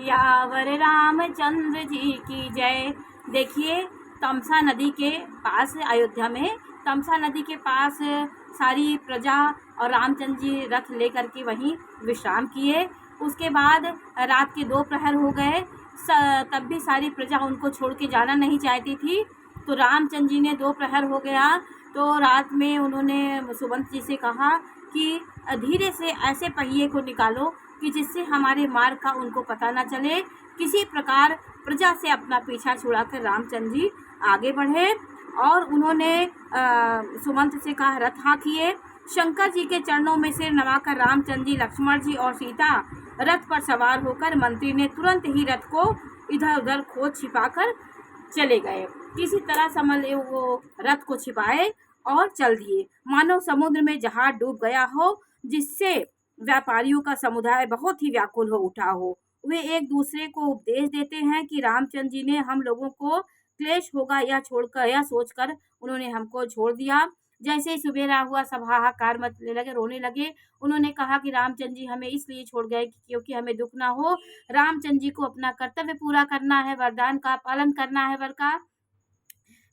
सियावर रामचंद्र जी की जय। देखिए, तमसा नदी के पास अयोध्या में तमसा नदी के पास सारी प्रजा और रामचंद्र जी रथ लेकर के वहीं विश्राम किए। उसके बाद रात के 2 प्रहर हो गए। तब भी सारी प्रजा उनको छोड़ के जाना नहीं चाहती थी। तो रामचंद्र जी ने 2 प्रहर हो गया तो रात में उन्होंने सुमंत जी से कहा कि धीरे से ऐसे पहिए को निकालो कि जिससे हमारे मार्ग का उनको पता न चले। किसी प्रकार प्रजा से अपना पीछा छुड़ाकर रामचंद्र जी आगे बढ़े और उन्होंने सुमंत से कहा, रथ हाँकिए। शंकर जी के चरणों में सिर नवाकर रामचंद्र जी, लक्ष्मण जी और सीता रथ पर सवार होकर मंत्री ने तुरंत ही रथ को इधर उधर खोद छिपाकर चले गए। किसी तरह समझ वो रथ को छिपाए और चल दिए, मानो समुद्र में जहाज डूब गया हो, जिससे व्यापारियों का समुदाय बहुत ही व्याकुल हो उठा हो। वे एक दूसरे को उपदेश देते हैं कि रामचंद्र जी ने हम लोगों को क्लेश होगा यह सोचकर उन्होंने हमको छोड़ दिया। जैसे ही सुबेरा हुआ सब हाहाकार मचने लगे, रोने लगे। उन्होंने कहा कि रामचंद्र जी हमें इसलिए छोड़ गए क्योंकि हमें दुख ना हो। रामचंद्र जी को अपना कर्तव्य पूरा करना है, वरदान का पालन करना है वर का,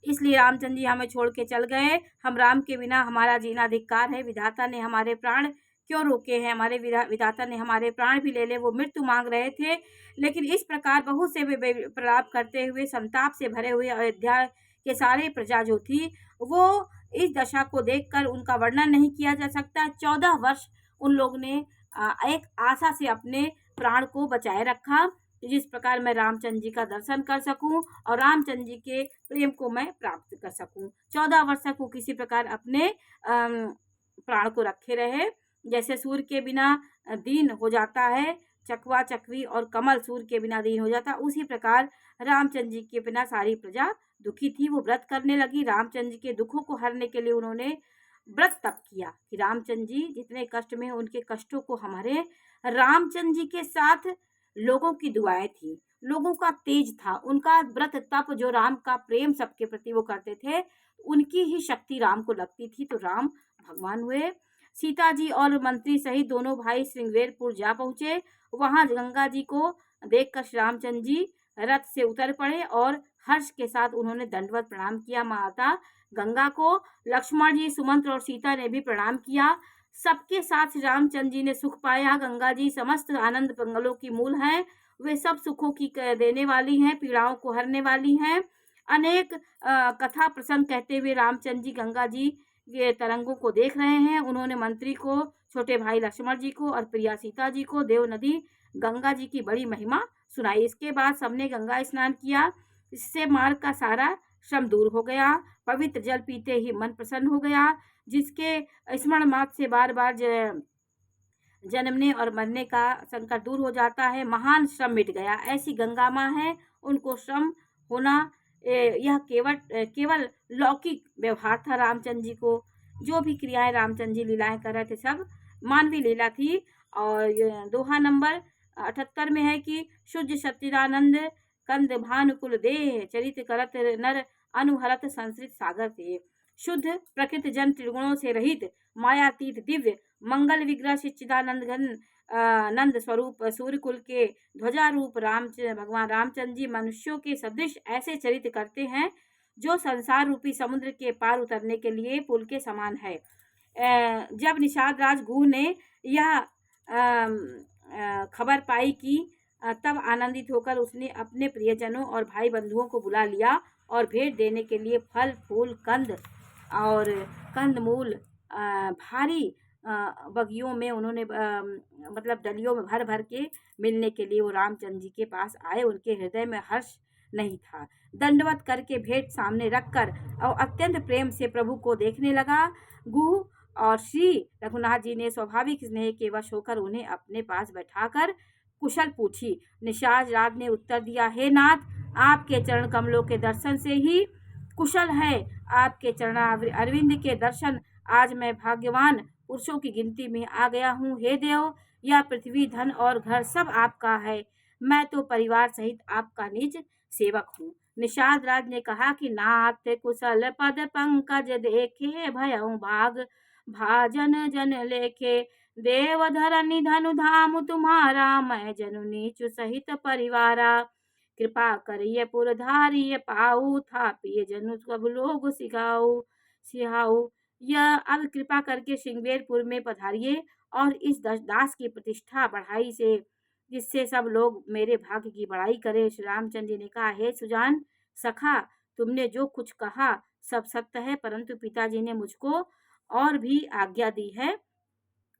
इसलिए रामचंद्र जी हमें छोड़ के चल गए। हम राम के बिना हमारा जीना धिक्कार है। विधाता ने हमारे प्राण क्यों रोके हैं? हमारे विधाता ने हमारे प्राण भी ले ले। वो मृत्यु मांग रहे थे, लेकिन इस प्रकार बहुत से प्रलाप करते हुए संताप से भरे हुए अयोध्या के सारे प्रजा जो थी, वो इस दशा को देखकर उनका वर्णन नहीं किया जा सकता। 14 वर्ष उन लोग ने एक आशा से अपने प्राण को बचाए रखा, जिस प्रकार मैं रामचंद्र जी का दर्शन कर सकूं और रामचंद्र जी के प्रेम को मैं प्राप्त कर सकूं। 14 वर्ष तक वो किसी प्रकार अपने प्राण को रखे रहे। जैसे सूर्य के बिना दीन हो जाता है चकवा चकवी और कमल सूर्य के बिना दीन हो जाता, उसी प्रकार रामचंद्र जी के बिना सारी प्रजा दुखी थी। वो व्रत करने लगी। रामचंद्र जी के दुखों को हरने के लिए उन्होंने व्रत तप किया कि रामचंद्र जी जितने कष्ट में, उनके कष्टों को हमारे रामचंद्र जी के साथ लोगों की दुआएं थी, लोगों का तेज था, उनका व्रत तप, जो राम का प्रेम सबके प्रति वो करते थे, उनकी ही शक्ति राम को लगती थी। तो राम भगवान हुए। सीता जी और मंत्री सहित दोनों भाई श्रृंगवेरपुर जा पहुंचे। वहां गंगा जी को देखकर श्री रामचंद्र जी रथ से उतर पड़े और हर्ष के साथ उन्होंने दंडवत प्रणाम किया माता गंगा को। लक्ष्मण जी, सुमंत्र और सीता ने भी प्रणाम किया। सबके साथ श्री रामचंद्र जी ने सुख पाया। गंगा जी समस्त आनंद मंगलों की मूल हैं। वे सब सुखों की देने वाली हैं, पीड़ाओं को हरने वाली हैं। अनेक कथा प्रसंग कहते हुए रामचंद्र जी गंगा जी के तरंगों को देख रहे हैं। उन्होंने मंत्री को, छोटे भाई लक्ष्मण जी को और प्रिया सीता जी को देव नदी गंगा जी की बड़ी महिमा सुनाई। इसके बाद सबने गंगा स्नान किया। इससे मार्ग का सारा श्रम दूर हो गया। पवित्र जल पीते ही मन प्रसन्न हो गया। जिसके स्मरण मात्र से बार बार जन्मने और मरने का संकट दूर हो जाता है, महान श्रम मिट गया। ऐसी गंगा माँ है, उनको श्रम होना यह केवल लौकिक व्यवहार था। रामचंद्र जी को जो भी क्रियाएं रामचंद्र जी लीलाएं कर रहे थे, सब मानवीय लीला थी। और दोहा नंबर 78 में है कि शुद्ध सच्चिदानंद कंद भानुकुल देह, चरित करत नर अनुहरत संस्कृत सागर थे। शुद्ध प्रकृति जन त्रिगुणों से रहित मायातीत दिव्य मंगल विग्रह सच्चिदानंद घन नंद स्वरूप सूर्यकुल के ध्वजारूप भगवान रामचंद्र जी मनुष्यों के सदृश ऐसे चरित्र करते हैं जो संसार रूपी समुद्र के पार उतरने के लिए पुल के समान है। जब निषाद राज गुह ने यह खबर पाई कि तब आनंदित होकर उसने अपने प्रियजनों और भाई बंधुओं को बुला लिया और भेंट देने के लिए फल फूल और कंदमूल भारी बगियों में उन्होंने मतलब डलियों में भर भर के मिलने के लिए वो रामचंद्र जी के पास आए। उनके हृदय में हर्ष नहीं था। दंडवत करके भेंट सामने रखकर और अत्यंत प्रेम से प्रभु को देखने लगा। गुह और श्री रघुनाथ जी ने स्वाभाविक स्नेह के वश होकर उन्हें अपने पास बैठाकर कुशल पूछी। निषाद राज ने उत्तर दिया, हे नाथ, आपके चरण कमलों के दर्शन से ही कुशल है। आपके चरण अरविंद के दर्शन आज मैं भाग्यवान पुरुषों की गिनती में आ गया हूँ। हे देव, यह पृथ्वी, धन और घर सब आपका है। मैं तो परिवार सहित आपका निज सेवक हूँ। निषाद राज ने कहा कि नाथ कुशल पद पंकज देखे, भयउ भाग भाजन जन लेखे। देवधर निधनु धाम तुम्हारा, मैं जनु नीचु सहित परिवारा। कृपा करिए पुरधारिय पाऊ, थापिय जनु सब लोग सिखाऊ सिहाऊ। यह अब कृपा करके श्रृंगेरपुर में पधारिए और इस दास की प्रतिष्ठा बढ़ाई से, जिससे सब लोग मेरे भाग्य की बड़ाई करें। श्री रामचंद्र जी ने कहा, हे सुजान सखा, तुमने जो कुछ कहा सब सत्य है, परंतु पिताजी ने मुझको और भी आज्ञा दी है।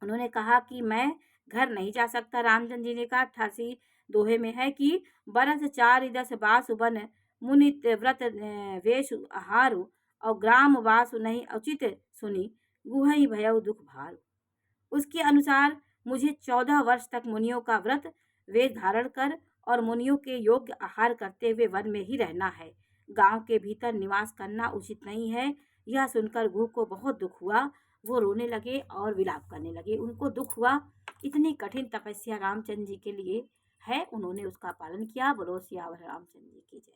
उन्होंने कहा कि मैं घर नहीं जा सकता। रामचंद्र जी ने कहा, 88 दोहे में है कि बरस 4 दस बासु बन, मुनि व्रत वेश आहारु, और ग्राम वासु नहीं उचित सुनी, गुहई भयउ दुख भारू। उसके अनुसार मुझे 14 वर्ष तक मुनियों का व्रत वेश धारण कर और मुनियों के योग्य आहार करते हुए वन में ही रहना है। गांव के भीतर निवास करना उचित नहीं है। यह सुनकर गुह को बहुत दुख हुआ। वो रोने लगे और विलाप करने लगे। उनको दुख हुआ, इतनी कठिन तपस्या रामचंद्र जी के लिए है, उन्होंने उसका पालन किया। बोलो सियावर रामचंद्र जी की जय।